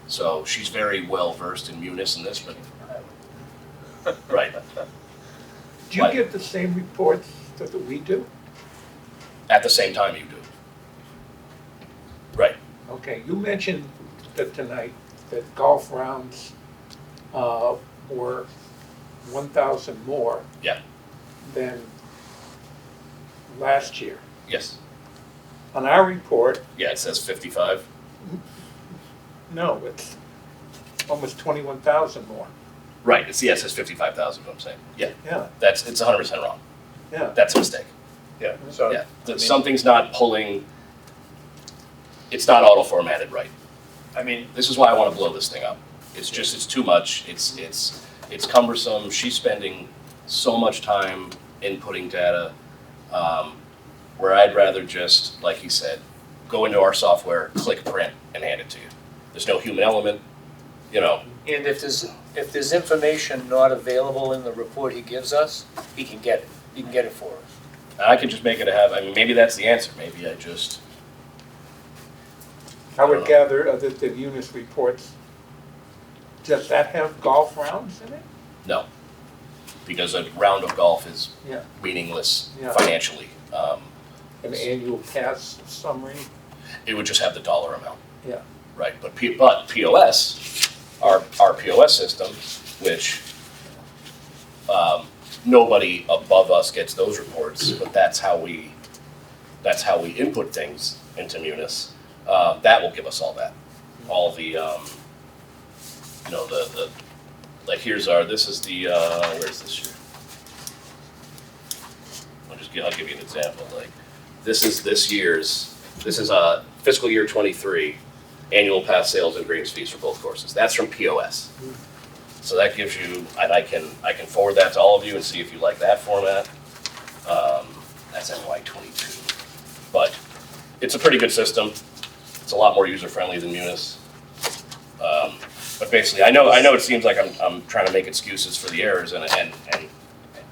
so she's very well versed in munis and this, but, right, Do you Right. get the same reports that we do? at the same time you do. Right, Okay, you mentioned that tonight that golf rounds were 1,000 more Yeah. than last year. yes, On our report, yeah, it says 55. no, it's almost 21,000 more. Right, yeah, it says 55,000, what I'm saying. Yeah, Yeah, it's 100% wrong. yeah. That's a mistake. Yeah, so. Yeah, I mean- something's not pulling, it's not auto-formatted right. I mean, This is why I want to blow this thing up. It's just, it's too much, it's cumbersome, she's spending so much time inputting data, where I'd rather just, like he said, go into our software, click print, and hand it to you. There's no human element, you know, and if there's information not available in the report he gives us, he can get it. He can get it for us. and I can just make it I mean, maybe that's the answer, maybe I just, I would gather that the Unis reports, does that have golf rounds in it? no. Because a round of golf is Yeah. meaningless Yeah. financially. An annual pass summary? It would just have the dollar amount. Yeah. Right, but POS, our POS system, which nobody above us gets those reports, but that's how we input things into Munis. That will give us all that, all the you know, the like this is the where's this year? I'll give you an example. Like this is fiscal year 23 annual pass sales and greens fees for both courses. That's from POS. So that gives you, and I can forward that to all of you and see if you like that format. That's FY22. But it's a pretty good system. It's a lot more user-friendly than Munis. But basically, I know it seems like I'm trying to make excuses for the errors, and I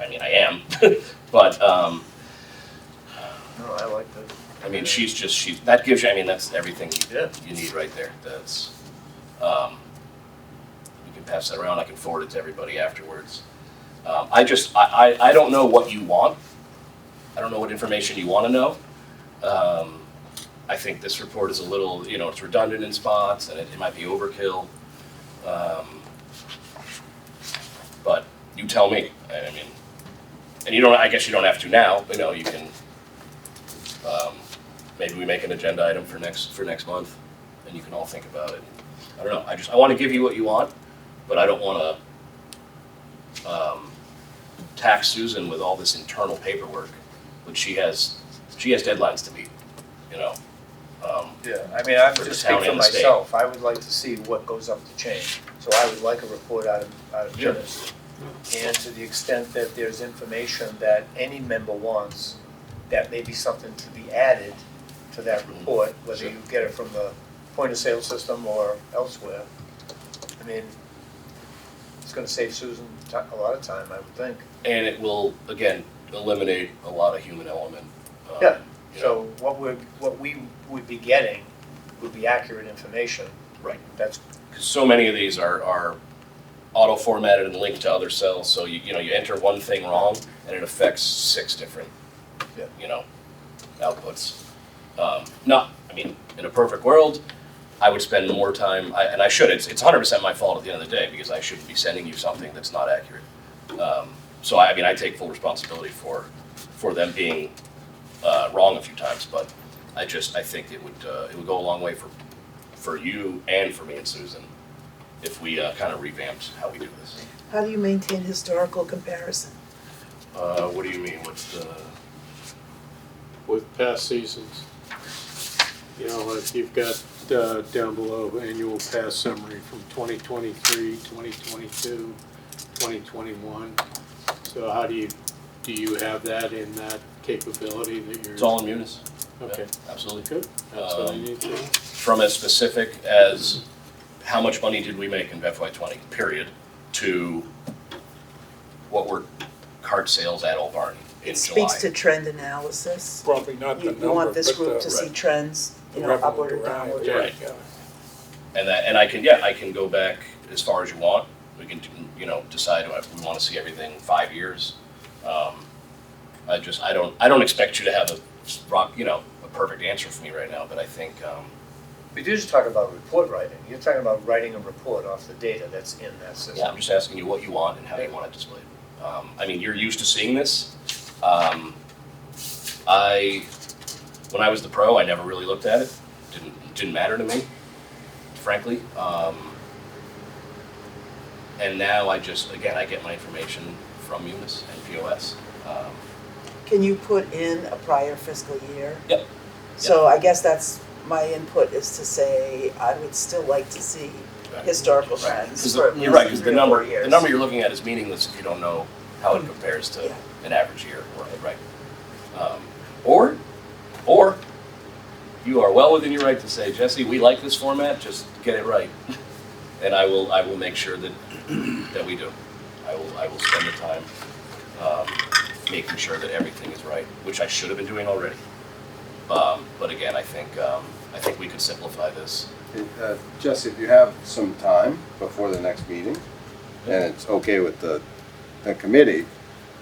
mean, I am. But, No, I like that. I mean, that gives you, I mean, that's everything Yeah. you need right there. That's, you can pass that around, I can forward it to everybody afterwards. I don't know what you want. I don't know what information you want to know. I think this report is a little, you know, it's redundant in spots, and it might be overkill. But you tell me, I mean, and I guess you don't have to now, but you know, you can, maybe we make an agenda item for next month, and you can all think about it. I don't know, I want to give you what you want, but I don't want to tax Susan with all this internal paperwork, which she has deadlines to meet, you know. Yeah, I mean, I'm For the just town speaking for and the state. myself. I would like to see what goes up the chain. So I would like a report out of Sure. Munis. And to the extent that there's information that any member wants, that may be something to be added to that report, whether Sure. you get it from the point of sale system or elsewhere. I mean, it's gonna save Susan a lot of time, I would think. And it will, again, eliminate a lot of human element. Yeah. You know, So what we would be getting would be accurate information. Right. That's, 'cause so many of these are auto-formatted and linked to other cells, so you enter one thing wrong, and it affects 6 different, Yeah. you know, outputs. I mean, in a perfect world, I would spend more time, and I should, it's 100% my fault at the end of the day, because I shouldn't be sending you something that's not accurate. So I mean, I take full responsibility for them being wrong a few times, but I think it would go a long way for you and for me and Susan if we kind of revamped how we do this. How do you maintain historical comparison? What do you mean? What's the? With past seasons. You know, if you've got down below, annual pass summary from 2023, 2022, 2021. So how do you have that in that capability that you're? It's all in Munis. Okay, Yeah, absolutely. good. That's what I need to. From as specific as how much money did we make in FY20, period, to what were cart sales at Old Barn in It July. speaks to trend analysis. Probably not the You number, you want this but group the to see trends, you know, revenue upward or derived, downward. Right. And I can go back as far as you want. We can, decide if we want to see everything 5 years. I don't expect you to have a perfect answer for me right now, but I think, We do just talk about report writing. You're talking about writing a report off the data that's in that system. yeah, I'm just asking you what you want and how you want it displayed. You're used to seeing this. When I was the pro, I never really looked at it. Didn't matter to me, frankly. And now I get my information from Munis and POS. Can you put in a prior fiscal year? Yep. So I guess that's, my input is to say, I would still like to see historical trends for at You're right, least because 3 or 4 years. the number you're looking at is meaningless if you don't know how it compares to Yeah. an average year, right? Or you are well within your right to say, Jesse, we like this format, just get it right. And I will make sure that we do. I will spend the time making sure that everything is right, which I should have been doing already. But again, I think we could simplify this. Jesse, if you have some time before the next meeting, and it's okay with the committee,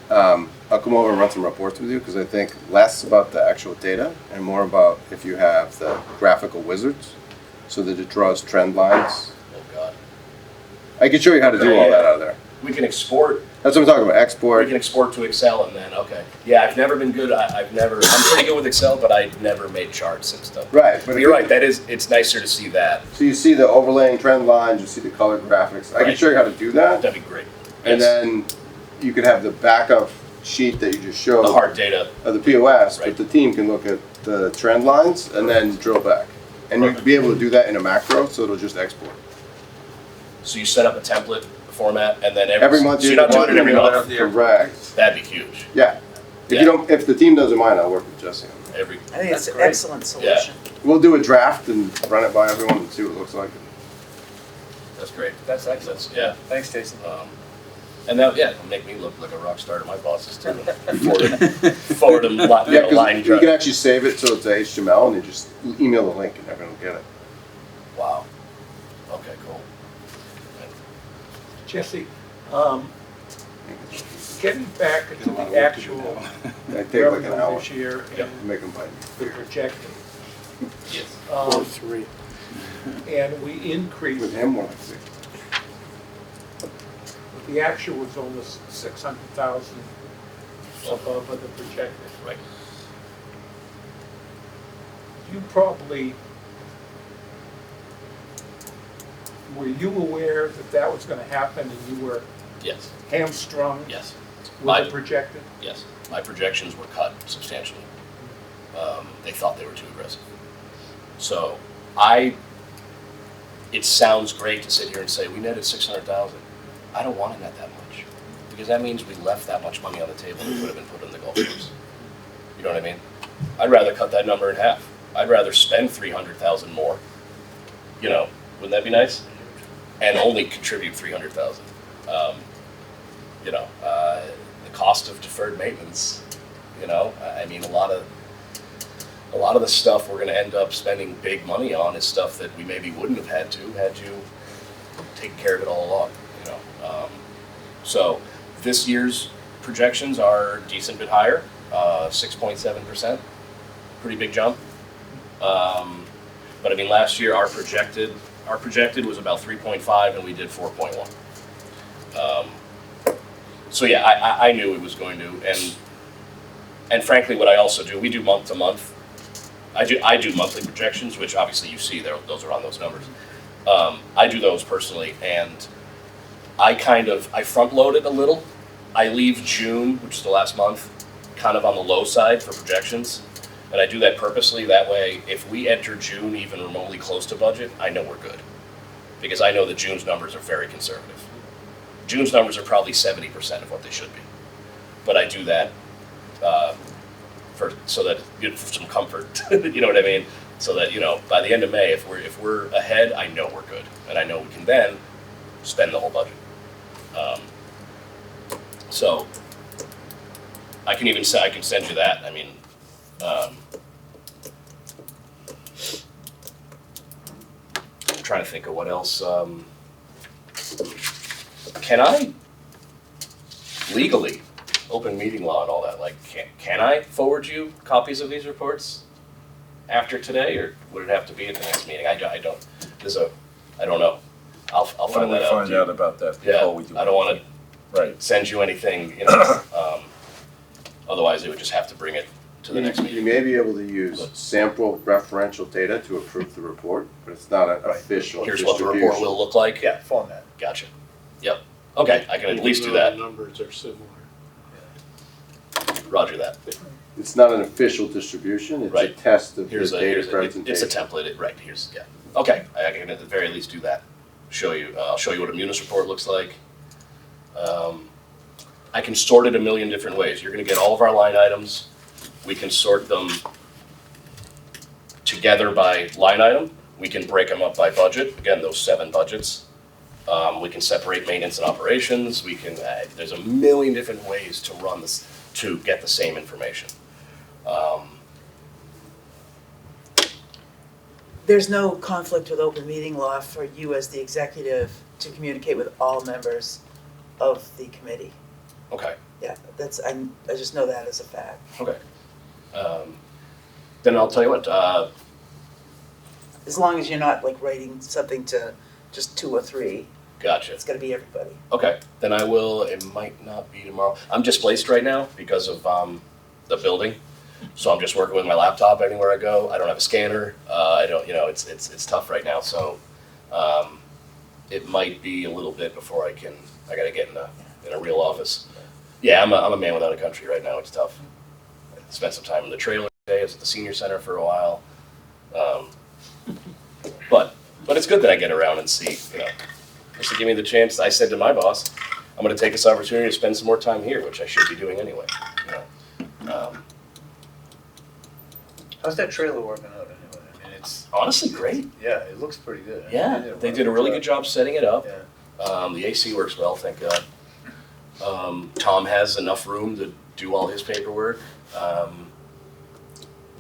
I'll come over and run some reports with you, because I think less about the actual data and more about if you have the graphical wizards, so that it draws trend lines. Oh, God. I can show you how to do all that out of there. We can export. That's what I'm talking about, We export. can export to Excel and then, okay. Yeah, I've never been good, I'm pretty good with Excel, but I've never made charts and stuff. Right. But you're right, it's nicer to see that. So you see the overlaying trend lines, you see the color graphics. I can Right. show you how to do that. That'd be great. And Yes. then you could have the backup sheet that you just showed. The hard data, Of the POS, Right. but the team can look at the trend lines and then drill back. And you'd Perfect. be able to do that in a macro, so it'll just export. so you set up a template format and then Every month so you you're not doing it every one. month. Correct. That'd be huge. Yeah. Yeah. If the team doesn't mind, I'll work with Jesse on that. Every, I think it's That's an great. excellent solution. We'll do a draft and run it by everyone and see what it looks like. that's great. That's excellent. Yeah. Thanks, Jason. And that, it'll make me look like a rock star to my bosses too. Forward them, line Yeah, because you can drive. actually save it so it's HTML and you just email the link and everyone will get it. Wow. Okay, cool. Jesse, getting back to Get a lot of the work to do actual now. It take like an revenue hour. this year Yep. and Make them bite the me. projected. Yes. Or 3. And we increased, With him, more like 6. the actual was almost 600,000 above of the projected. Right. You probably, were you aware that that was gonna happen and you were Yes. hamstrung Yes. with My- the projected? Yes, my projections were cut substantially. They thought they were too aggressive. So it sounds great to sit here and say, we netted 600,000. I don't want to net that much, because that means we left that much money on the table that could have been put in the golf course. You know what I mean? I'd rather cut that number in half. I'd rather spend 300,000 more. Wouldn't that be nice? And only contribute 300,000. The cost of deferred maintenance, a lot of the stuff we're gonna end up spending big money on is stuff that we maybe wouldn't have had you taken care of it all along, So this year's projections are a decent bit higher, 6.7%, pretty big jump. But last year our projected was about 3.5 and we did 4.1. So yeah, I knew it was going to, and frankly, what I also do, we do month to month. I do monthly projections, which obviously you see there, those are on those numbers. I do those personally, and I front load it a little. I leave June, which is the last month, kind of on the low side for projections, And I do that purposely, that way, if we enter June even remotely close to budget, I know we're good. Because I know that June's numbers are very conservative. June's numbers are probably 70% of what they should be. But I do that so that for some comfort, you know what I mean? So that, by the end of May, if we're ahead, I know we're good. And I know we can then spend the whole budget. So I can even say, I can send you that. I mean, I'm trying to think of what else. Can I legally, open meeting law and all that, like, can I forward you copies of these reports after today, or would it have to be at the next meeting? I don't know. I'll Why don't find we that out. find out about that Yeah, before we do? I don't want to Right. send you anything, otherwise they would just have to bring it to the next You meeting. may be able to use sample referential data to approve the report, but it's not an Right. official Here's what the report distribution. will look like? Yeah, format. Gotcha. Yep. Okay, I can at least do that. Even though the numbers are similar. Roger that. It's not an official distribution, it's a Right. test of the Here's data it's a presentation. template, right, yeah. Okay, I can at the very least do that. I'll show you what a munis report looks like. I can sort it a million different ways. You're gonna get all of our line items. We can sort them together by line item. We can break them up by budget, again, those 7 budgets. We can separate maintenance and operations. There's a million different ways to run this, to get the same information. There's no conflict with open meeting law for you as the executive to communicate with all members of the committee. Okay. Yeah, I just know that as a fact. Okay. Then I'll tell you what, As long as you're not like writing something to just 2 or 3, gotcha. it's gotta be everybody. Okay, then I will, it might not be tomorrow. I'm displaced right now because of the building. So I'm just working with my laptop anywhere I go. I don't have a scanner. I don't, it's tough right now. So it might be a little bit before I gotta get in a real office. Yeah, I'm a man without a country right now. It's tough. I spent some time in the trailer today. I was at the senior center for a while. But it's good that I get around and see, just to give me the chance. I said to my boss, I'm going to take this opportunity to spend some more time here, which I should be doing anyway. How's that trailer working out anyway? I mean, it's, Honestly, great. yeah, it looks pretty good. I mean, Yeah, they did a really good job setting it up. Yeah. The AC works well, thank God. Tom has enough room to do all his paperwork.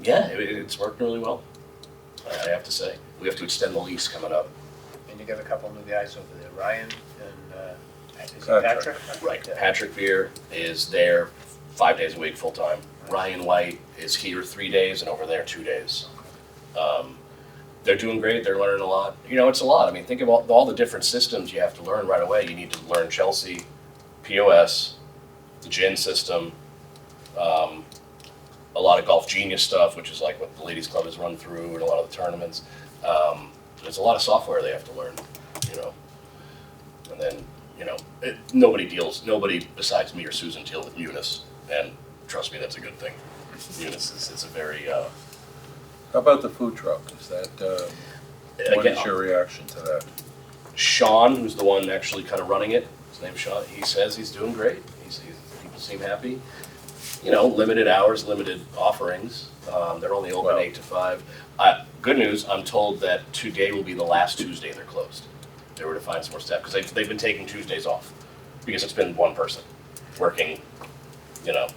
Yeah, it's working really well, I have to say. We have to extend the lease coming up. And you got a couple new guys over there, Ryan and, is it Patrick. Patrick? Right, Yeah. Patrick Beer is there 5 days a week, full-time. Ryan White is here 3 days and over there 2 days. They're doing great, they're learning a lot. It's a lot. I mean, think of all the different systems you have to learn right away. You need to learn Chelsea, POS, the GIN system, a lot of Golf Genius stuff, which is like what the ladies club has run through and a lot of the tournaments. There's a lot of software they have to learn, and then, nobody besides me or Susan deal with Munis, and trust me, that's a good thing. Munis is a very, How about the food truck? Is that, what again, is your reaction to that? Sean, who's the one actually kind of running it, his name's Sean, he says he's doing great. People seem happy. Limited hours, limited offerings. They're only open Well. 8 to 5. Good news, I'm told that today will be the last Tuesday they're closed. They were to find some more staff, because they've been taking Tuesdays off, because it's been one person working, Yeah.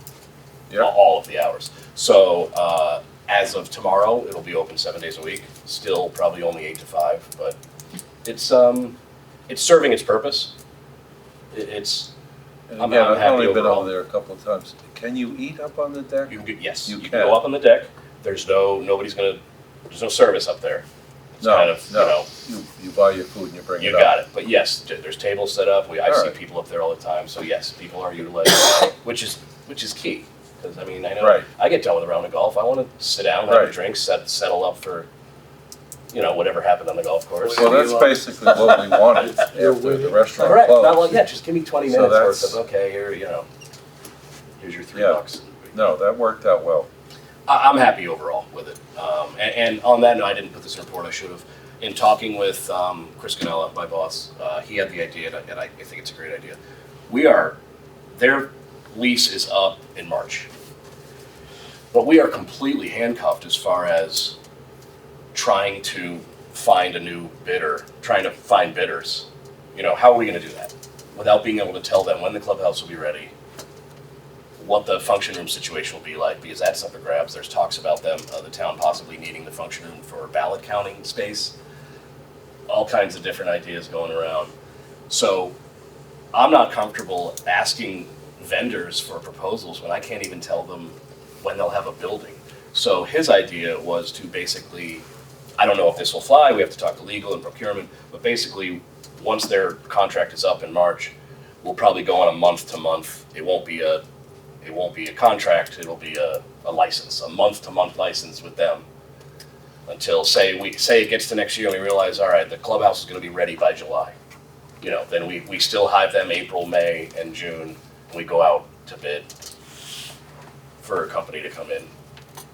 all of the hours. So as of tomorrow, it'll be open 7 days a week. Still probably only 8 to 5, but it's serving its purpose. And I'm again, I've happy only been overall. over there a couple of times. Can you eat up on the deck? You can You can can. go up on the deck. There's no service up there. It's kind of, No, you buy your food and you bring You it up. got it, but yes, there's tables set up. I see Alright. people up there all the time. So yes, people are utilizing it, which is key. Because I mean, I know Right. I get done with a round of golf. I want to sit down, have a Right. drink, settle up for whatever happened on the golf course. Well, that's basically what we wanted after the restaurant Correct. Not closed. like, yeah, just give me 20 So minutes worth that's- of, okay, here's your $3. No, that worked out well. I'm happy overall with it. And on that note, I didn't put this in the report, I should have. In talking with Chris Ganella, my boss, he had the idea, and I think it's a great idea. Their lease is up in March. But we are completely handcuffed as far as trying to find a new bidder, trying to find bidders. You know, how are we gonna do that? Without being able to tell them when the clubhouse will be ready, what the function room situation will be like, because that's up for grabs. There's talks about the town possibly needing the function room for ballot counting space. All kinds of different ideas going around. So I'm not comfortable asking vendors for proposals when I can't even tell them when they'll have a building. So his idea was to basically, I don't know if this will fly, we have to talk to legal and procurement, but basically, once their contract is up in March, we'll probably go on a month to month. It won't be a contract, it'll be a license, a month to month license with them. Until say it gets to next year and we realize, all right, the clubhouse is gonna be ready by July. You know, then we still have them April, May, and June, and we go out to bid for a company to come in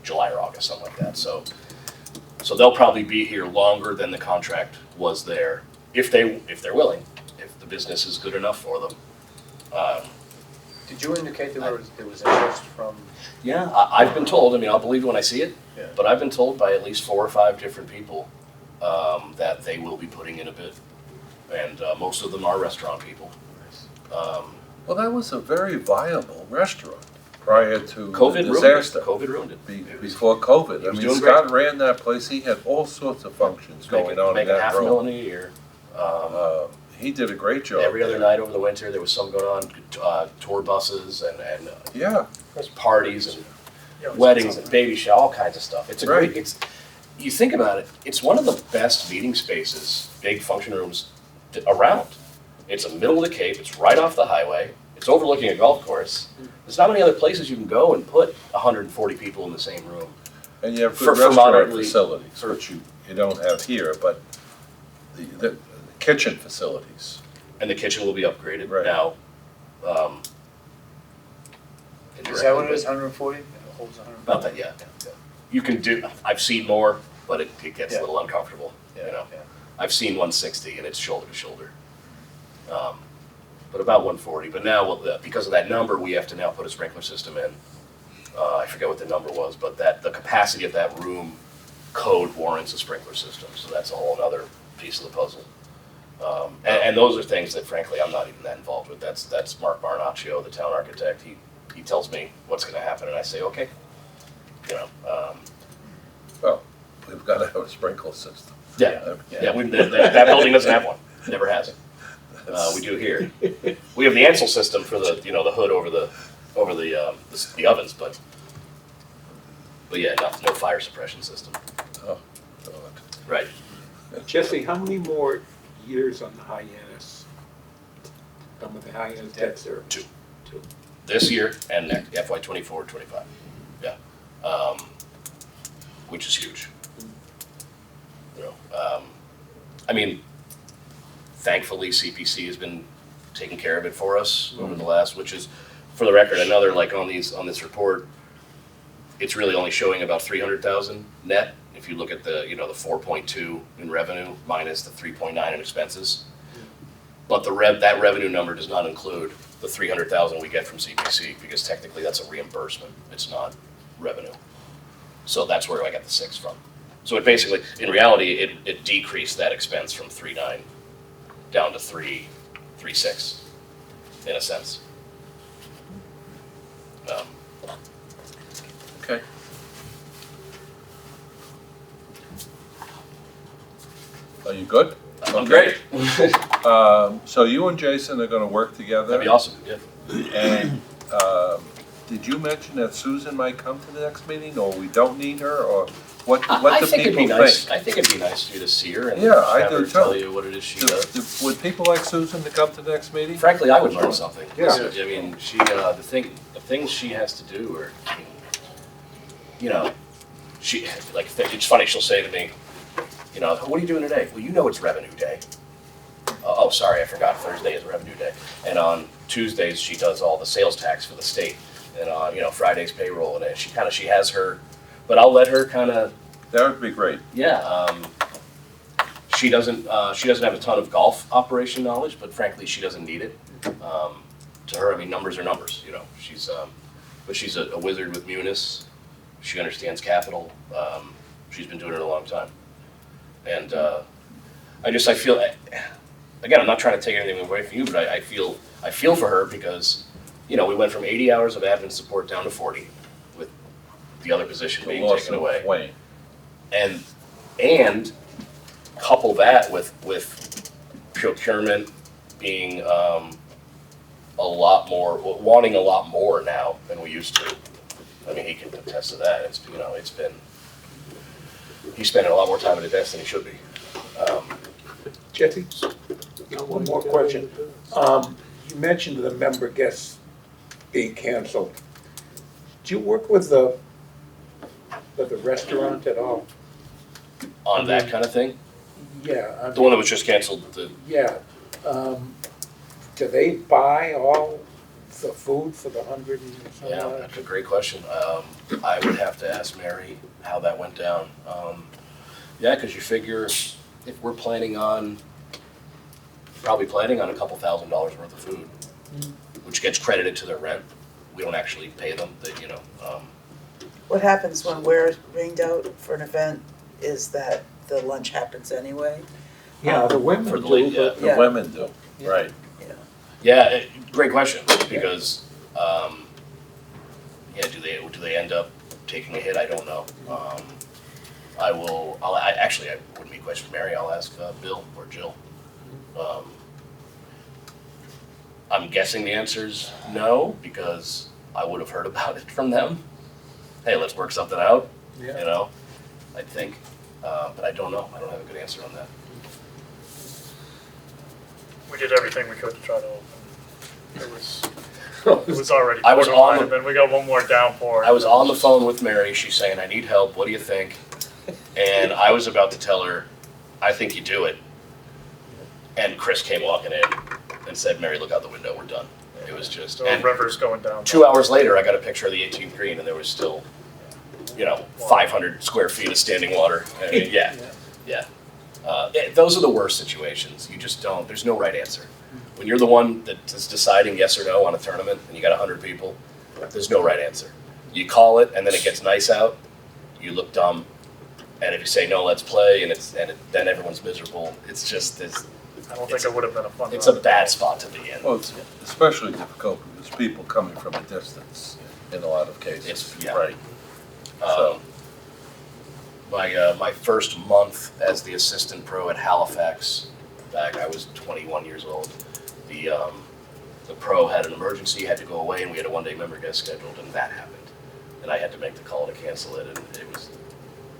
July or August, something like that. So they'll probably be here longer than the contract was there, if they're willing, if the business is good enough for them. Did you indicate there was interest from? Yeah, I've been told, I mean, I'll believe it when I see it, Yeah. but I've been told by at least 4 or 5 different people that they will be putting in a bid. And most of them are restaurant people. Well, that was a very viable restaurant prior to the COVID ruined it. disaster. COVID ruined it. Before COVID. He I was mean, doing Scott ran that place, he had all sorts of functions going on in Making that room. $500,000 a year. He did a great job. Every other night over the winter, there was some going on, tour buses and Yeah, parties and weddings and baby shower, all kinds of stuff. It's a Right. great, you think about it, it's one of the best meeting spaces, big function rooms around. It's in the middle of the Cape, it's right off the highway, it's overlooking a golf course. There's not many other places you can go and put 140 people in the same room. and you have For good restaurant moderately- facilities, which you don't have here, but the kitchen facilities. And the kitchen will be upgraded Right. now. Is that what it is, 140? It holds 100? About that, yeah. You can do, I've seen more, but it gets a Yeah. little uncomfortable, you know. Yeah. I've seen 160 and it's shoulder to shoulder. But about 140, but now, because of that number, we have to now put a sprinkler system in. I forget what the number was, but the capacity of that room code warrants a sprinkler system, so that's a whole other piece of the puzzle. And those are things that frankly, I'm not even that involved with. That's Mark Barnaccio, the town architect. He tells me what's gonna happen and I say, okay. You know, Well, we've got to have a sprinkler system. yeah, that building doesn't have one, never has. We do here. We have the Ansel system for the hood over the ovens, but yeah, no fire suppression system. Oh, God. Right. Jesse, how many more years on the Hyannis? With the Hyannis debt service? 2. 2. This year and next, FY 24, 25. Yeah. Which is huge. You know, I mean, thankfully CPC has been taking care of it for us over the last, which is, for the record, another, like on this report, it's really only showing about 300,000 net. If you look at the 4.2 in revenue minus the 3.9 in expenses. But that revenue number does not include the 300,000 we get from CPC, because technically that's a reimbursement, it's not revenue. So that's where I got the 6 from. So it basically, in reality, it decreased that expense from 3.9 down to 3.6, in a sense. Okay. Are you good? I'm great. So you and Jason are gonna work together? That'd be awesome, yeah. And, did you mention that Susan might come to the next meeting, or we don't need her, or what I do think it'd people be nice. think? I think it'd be nice for you to see her and Yeah, I have do her too. tell you what it is she does. Would people like Susan to come to the next meeting? Frankly, I would learn something. Yeah. I mean, the things she has to do are, it's funny, she'll say to me, what are you doing today? Well, it's revenue day. Oh, sorry, I forgot, Thursday is revenue day. And on Tuesdays, she does all the sales tax for the state. And on, Friday's payroll, and she has her but I'll let her kind of, That would be great. yeah. She doesn't have a ton of golf operation knowledge, but frankly, she doesn't need it. To her, I mean, numbers are numbers, you know. But she's a wizard with Munis. She understands capital. She's been doing it a long time. And I feel, again, I'm not trying to take anything away from you, but I feel for her because, you know, we went from 80 hours of admin support down to 40 with the other position being The loss taken of away. Wayne. And couple that with procurement being a lot more, wanting a lot more now than we used to. I mean, he can attest to that. It's, you know, he's spending a lot more time at the desk than he should be. Jesse, one more question. You mentioned the member guests being canceled. Do you work with the restaurant at all? On that kind of thing. Yeah. I The one that was just canceled, Yeah. Do they buy all the food for the 100 and something? yeah, that's a great question. I would have to ask Mary how that went down. Yeah, because you figure if we're probably planning on a couple $1,000s worth of food, which gets credited to their rent. We don't actually pay them, you know. What happens when we're ringed out for an event is that the lunch happens anyway. Yeah, the women For the do, lady, but The Yeah. women do, right. Yeah, great question, because, yeah, do they end up taking a hit? I don't know. I wouldn't be a question for Mary, I'll ask Bill or Jill. I'm guessing the answer's no, because I would have heard about it from them. Hey, let's work something out, you yeah. know, I think, but I don't know, I don't have a good answer on that. We did everything we could to try to open. It was already I was on borderline, the- and then we got one more downpour. I was on the phone with Mary, she's saying, I need help, what do you think? And I was about to tell her, I think you do it. And Chris came walking in and said, Mary, look out the window, we're done. It was just, So and river's going down. 2 hours later, I got a picture of the 18th green and there was still, you know, 500 square feet of standing water. I mean, yeah. Those are the worst situations. You just don't, there's no right answer. When you're the one that is deciding yes or no on a tournament and you got 100 people, there's no right answer. You call it and then it gets nice out, you look dumb. And if you say no, let's play, then everyone's miserable. It's just, I don't think it would have been a fun. it's a run. bad spot to be in. Well, it's especially difficult because people coming from a distance in a lot of cases. It's- yeah. Right. My first month as the assistant pro at Halifax, back I was 21 years old. The pro had an emergency, had to go away, and we had a one-day member guest scheduled, and that happened. And I had to make the call to cancel it, and it was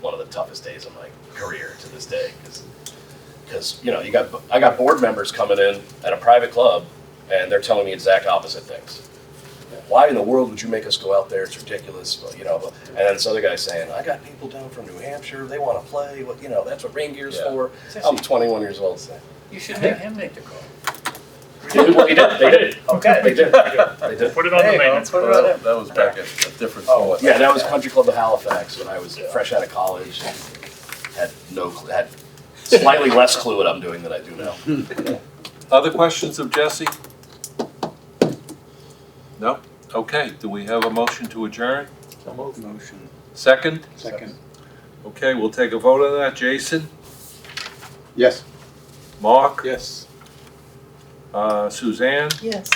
one of the toughest days of my career to this day, because you know I got board members coming in at a private club, and they're telling me exact opposite things. Why in the world would you make us go out there? It's ridiculous, well, you know. And then this other guy saying, I got people down from New Hampshire, they want to play. Well, you know, that's what rain gear's Yeah. for. I'm 21 years old. So. You should have him make the call. Well, he did. They did. Okay. They did. They did. Put it on the maintenance. Put it on That was back at a different Oh, point. Yeah, that was Country Club of Halifax when I was fresh out of college. Had had slightly less clue what I'm doing than I do now. Other questions of Jesse? No? Okay, do we have a motion to adjourn? So moved. Motion. Second? Second. Okay, we'll take a vote on that. Jason? Yes. Mark? Yes. Suzanne? Yes.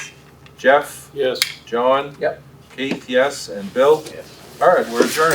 Jeff? Yes. John? Yep. Keith, yes, and Bill? Yes. All right, we're adjourned.